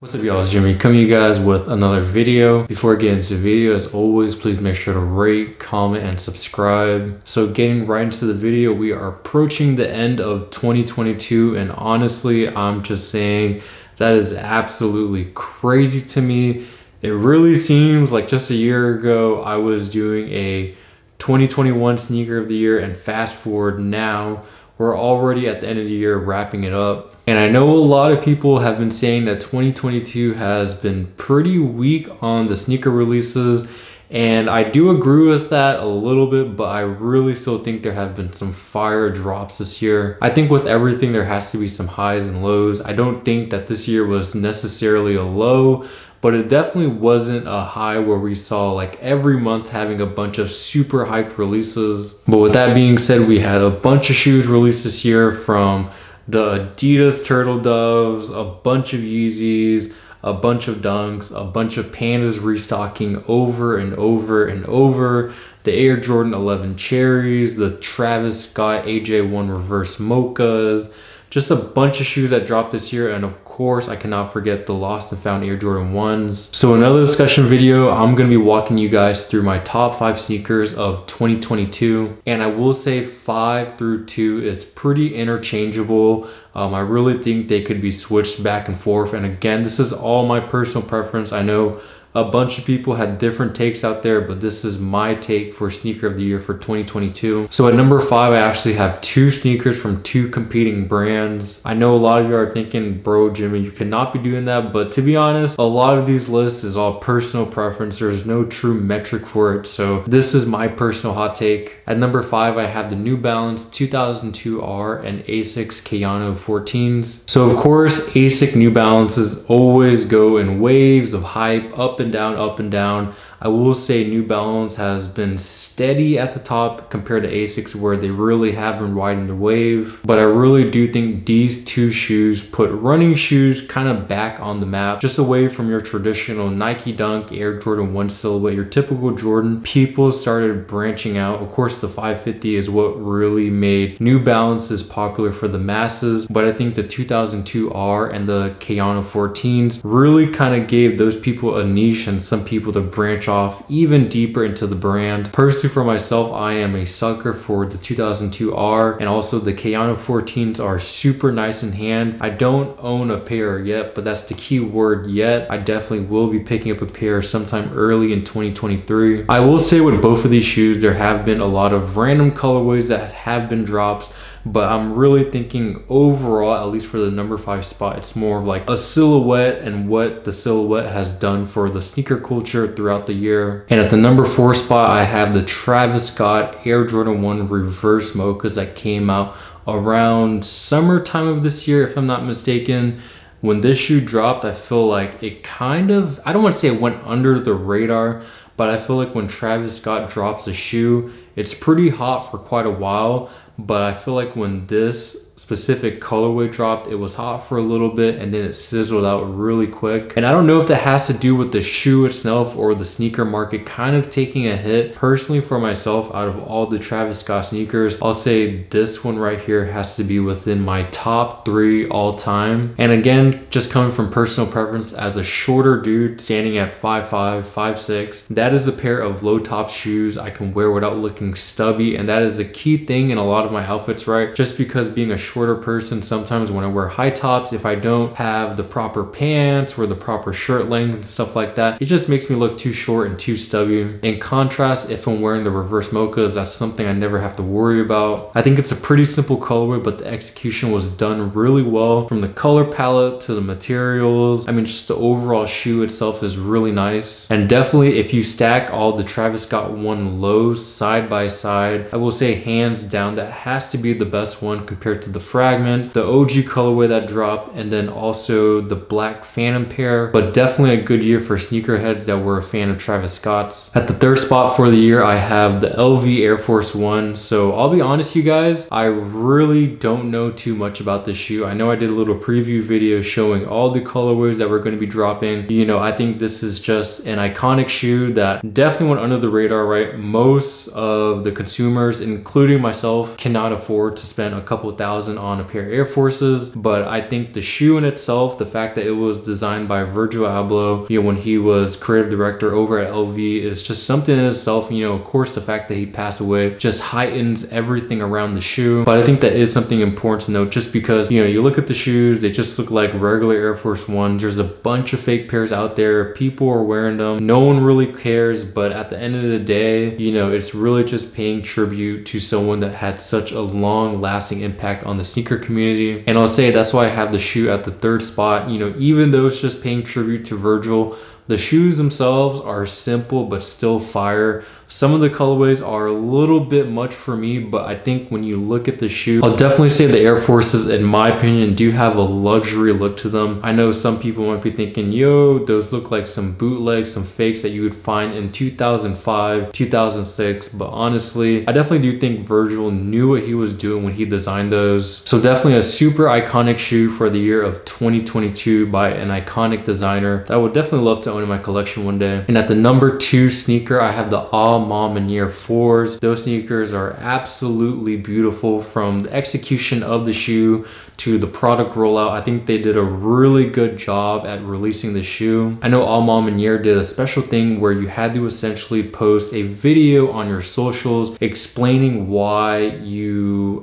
What's up y'all, it's Jimmy coming to you guys with another video. Before I get into the video, as always, please make sure to rate, comment, and subscribe. So getting right into the video, we are approaching the end of 2022 and honestly, I'm just saying that is absolutely crazy to me. It really seems like just a year ago, I was doing a 2021 sneaker of the year and fast forward now, we're already at the end of the year wrapping it up. And I know a lot of people have been saying that 2022 has been pretty weak on the sneaker releases. And I do agree with that a little bit, but I really still think there have been some fire drops this year. I think with everything, there has to be some highs and lows. I don't think that this year was necessarily a low, but it definitely wasn't a high where we saw like every month having a bunch of super hyped releases. But with that being said, we had a bunch of shoes released this year, from the Adidas Turtle Doves, a bunch of Yeezys, a bunch of Dunks, a bunch of Pandas restocking over and over and over, the Air Jordan 11 Cherries, the Travis Scott AJ1 Reverse Mochas, just a bunch of shoes that dropped this year. And of course, I cannot forget the lost and found Air Jordan 1s. So another discussion video, I'm going to be walking you guys through my top 5 sneakers of 2022. And I will say 5 through 2 is pretty interchangeable. I really think they could be switched back and forth. And again, this is all my personal preference. I know a bunch of people had different takes out there, but this is my take for sneaker of the year for 2022. So at number 5, I actually have 2 sneakers from 2 competing brands. I know a lot of you are thinking, bro, Jimmy, you cannot be doing that. But to be honest, a lot of these lists is all personal preference. There's no true metric for it. So this is my personal hot take. At number 5, I have the New Balance 2002R and Asics Kayano 14s. So of course, Asics New Balances always go in waves of hype, up and down, up and down. I will say New Balance has been steady at the top compared to Asics, where they really have been riding the wave. But I really do think these 2 shoes put running shoes kind of back on the map, just away from your traditional Nike Dunk, Air Jordan 1 silhouette, your typical Jordan. People started branching out. Of course, the 550 is what really made New Balances popular for the masses, but I think the 2002R and the Kayano 14s really kind of gave those people a niche and some people to branch off even deeper into the brand. Personally, for myself, I am a sucker for the 2002R, and also the Kayano 14s are super nice in hand. I don't own a pair yet, but that's the key word, yet. I definitely will be picking up a pair sometime early in 2023. I will say with both of these shoes, there have been a lot of random colorways that have been drops, but I'm really thinking overall, at least for the number 5 spot, it's more of like a silhouette and what the silhouette has done for the sneaker culture throughout the year. And at the number 4 spot, I have the Travis Scott Air Jordan 1 Reverse Mochas that came out around summertime of this year, if I'm not mistaken. When this shoe dropped, I feel like it kind of, I don't want to say it went under the radar, but I feel like when Travis Scott drops a shoe, it's pretty hot for quite a while. But I feel like when this specific colorway dropped, it was hot for a little bit and then it sizzled out really quick. And I don't know if that has to do with the shoe itself or the sneaker market kind of taking a hit. Personally, for myself, out of all the Travis Scott sneakers, I'll say this one right here has to be within my top 3 all time. And again, just coming from personal preference, as a shorter dude standing at 5'5", 5'6", that is a pair of low top shoes I can wear without looking stubby. And that is a key thing in a lot of my outfits, right? Just because being a shorter person, sometimes when I wear high tops, if I don't have the proper pants or the proper shirt length and stuff like that, it just makes me look too short and too stubby. In contrast, if I'm wearing the Reverse Mochas, that's something I never have to worry about. I think it's a pretty simple colorway, but the execution was done really well, from the color palette to the materials. I mean, just the overall shoe itself is really nice. And definitely, if you stack all the Travis Scott 1 lows side by side, I will say hands down that has to be the best one compared to the Fragment, the OG colorway that dropped, and then also the Black Phantom pair. But definitely a good year for sneakerheads that were a fan of Travis Scott's. At the 3rd spot for the year, I have the LV Air Force 1. So I'll be honest, you guys, I really don't know too much about this shoe. I know I did a little preview video showing all the colorways that were going to be dropping. You know, I think this is just an iconic shoe that definitely went under the radar, right? Most of the consumers, including myself, cannot afford to spend a couple $1,000 $2,000 on a pair of Air Forces. But I think the shoe in itself, the fact that it was designed by Virgil Abloh, you know, when he was creative director over at LV, is just something in itself. You know, of course, the fact that he passed away just heightens everything around the shoe. But I think that is something important to note, just because, you know, you look at the shoes, they just look like regular Air Force Ones. There's a bunch of fake pairs out there. People are wearing them. No one really cares. But at the end of the day, you know, it's really just paying tribute to someone that had such a long lasting impact on the sneaker community. And I'll say that's why I have the shoe at the 3rd spot. You know, even though it's just paying tribute to Virgil, the shoes themselves are simple but still fire. Some of the colorways are a little bit much for me, but I think when you look at the shoe, I'll definitely say the Air Forces, in my opinion, do have a luxury look to them. I know some people might be thinking, yo, those look like some bootlegs, some fakes that you would find in 2005, 2006. But honestly, I definitely do think Virgil knew what he was doing when he designed those. So definitely a super iconic shoe for the year of 2022 by an iconic designer that I would definitely love to own in my collection one day. And at the number 2 sneaker, I have the A Ma Maniére 4s. Those sneakers are absolutely beautiful, from the execution of the shoe to the product rollout. I think they did a really good job at releasing the shoe. I know A Ma Maniére did a special thing where you had to essentially post a video on your socials explaining why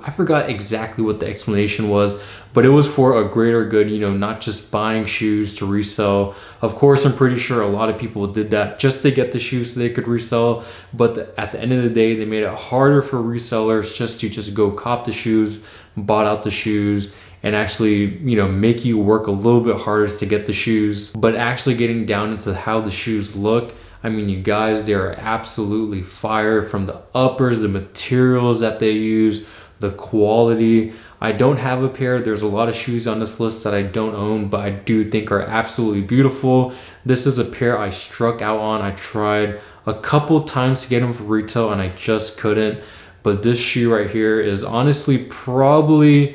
I forgot exactly what the explanation was, but it was for a greater good, you know, not just buying shoes to resell. Of course, I'm pretty sure a lot of people did that just to get the shoes so they could resell. But at the end of the day, they made it harder for resellers just go cop the shoes, bought out the shoes, and actually, you know, make you work a little bit harder to get the shoes. But actually getting down into how the shoes look, I mean, you guys, they are absolutely fire, from the uppers, the materials that they use, the quality. I don't have a pair. There's a lot of shoes on this list that I don't own, but I do think are absolutely beautiful. This is a pair I struck out on. I tried a couple times to get them for retail and I just couldn't. But this shoe right here is honestly probably,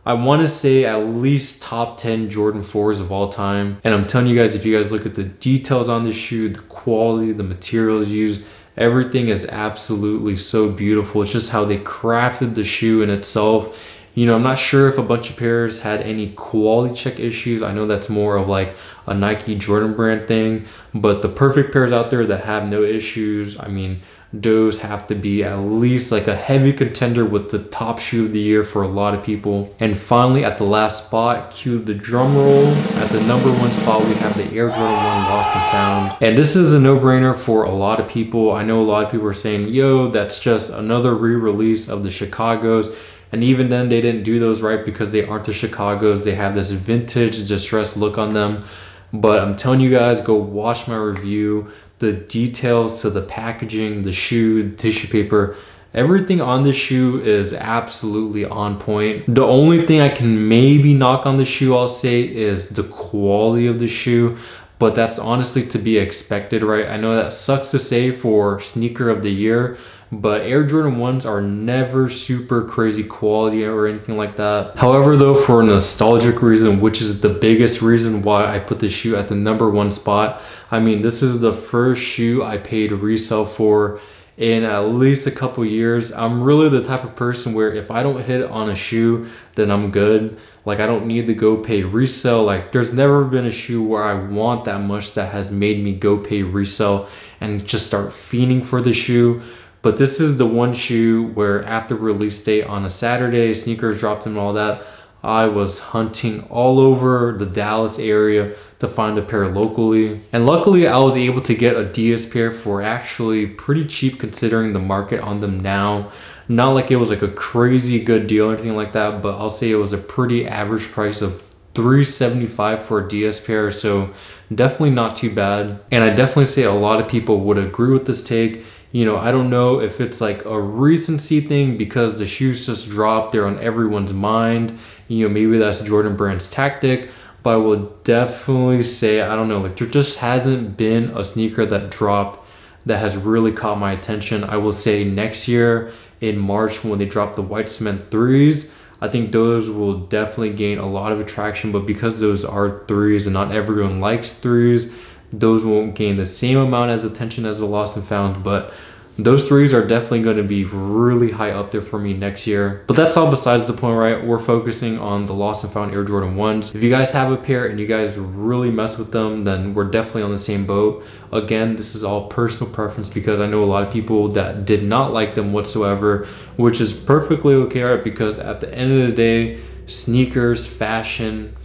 I want to say, at least top 10 Jordan 4s of all time. And I'm telling you guys, if you guys look at the details on this shoe, the quality, the materials used, everything is absolutely so beautiful. It's just how they crafted the shoe in itself. You know, I'm not sure if a bunch of pairs had any quality check issues. I know that's more of like a Nike Jordan brand thing, but the perfect pairs out there that have no issues, I mean, those have to be at least like a heavy contender with the top shoe of the year for a lot of people. And finally, at the last spot, cue the drum roll. At the number 1 spot, we have the Air Jordan 1 Lost and Found. And this is a no-brainer for a lot of people. I know a lot of people are saying, yo, that's just another re-release of the Chicagos. And even then, they didn't do those right because they aren't the Chicagos. They have this vintage distressed look on them. But I'm telling you guys, go watch my review. The details to the packaging, the shoe, the tissue paper, everything on the shoe is absolutely on point. The only thing I can maybe knock on the shoe, I'll say, is the quality of the shoe. But that's honestly to be expected, right? I know that sucks to say for sneaker of the year, but Air Jordan 1s are never super crazy quality or anything like that. However, though, for a nostalgic reason, which is the biggest reason why I put the shoe at the number 1 spot, I mean, this is the first shoe I paid resale for in at least a couple years. I'm really the type of person where if I don't hit on a shoe, then I'm good. Like, I don't need to go pay resale. Like, there's never been a shoe where I want that much that has made me go pay resale and just start fiending for the shoe. But this is the one shoe where after release date on a Saturday, sneakers dropped and all that, I was hunting all over the Dallas area to find a pair locally. And luckily, I was able to get a DS pair for actually pretty cheap considering the market on them now. Not like it was like a crazy good deal or anything like that, but I'll say it was a pretty average price of $375 for a DS pair, so definitely not too bad. And I definitely say a lot of people would agree with this take. You know, I don't know if it's like a recency thing because the shoes just dropped, they're on everyone's mind. You know, maybe that's Jordan Brand's tactic, but I will definitely say, I don't know, like there just hasn't been a sneaker that dropped that has really caught my attention. I will say next year in March when they drop the white cement 3s, I think those will definitely gain a lot of attraction, but because those are 3s and not everyone likes 3s, those won't gain the same amount as attention as the Lost and Found. But Those threes are definitely going to be really high up there for me next year. But that's all besides the point, right? We're focusing on the Lost and Found Air Jordan 1s. If you guys have a pair and you guys really mess with them, then we're definitely on the same boat. Again, this is all personal preference because I know a lot of people that did not like them whatsoever, which is perfectly okay, right? Because at the end of the day, sneakers, fashion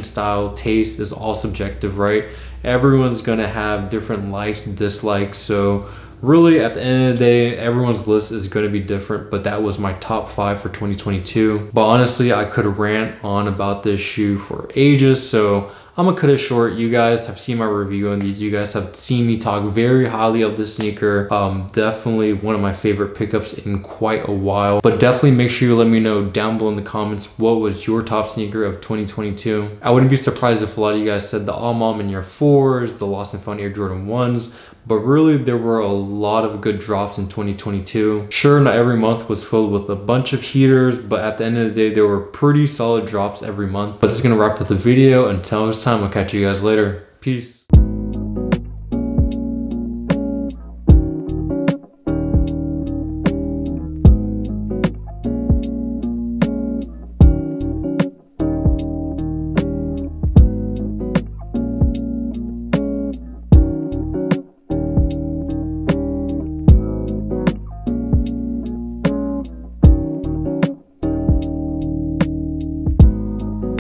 style, taste is all subjective, right? Everyone's gonna have different likes and dislikes. So really, at the end of the day, everyone's list is going to be different, but that was my top 5 for 2022. But honestly, I could rant on about this shoe for ages, so I'm gonna cut it short. You guys have seen my review on these. You guys have seen me talk very highly of this sneaker. Definitely one of my favorite pickups in quite a while. But definitely make sure you let me know down below in the comments what was your top sneaker of 2022. I wouldn't be surprised if a lot of you guys said the All Mom in Year 4s, the Lost and Found Air Jordan 1s. But really, there were a lot of good drops in 2022. Sure, not every month was filled with a bunch of heaters, but at the end of the day, there were pretty solid drops every month. But this is gonna wrap up the video. Until next time, I'll catch you guys later. Peace.